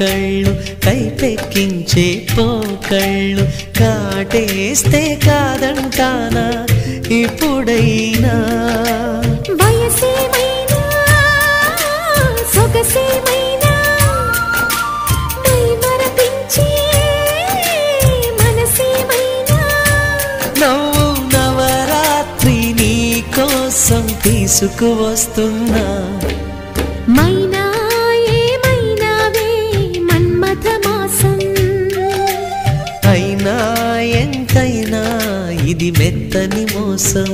కళ్ళు కైపెక్కించే పోకళ్ళు కాటేస్తే కాదంటానా ఇప్పుడైనా వయసేమైనా సొగసేమైనా మైమరపించే మనసేమైనా నవ్వు నవరాత్రి నీ కోసం తీసుకువస్తున్నా మైనా ఏమైనావే మన్మథ మాసం అయినా ఎంతైనా ఇది మెత్తని మోసం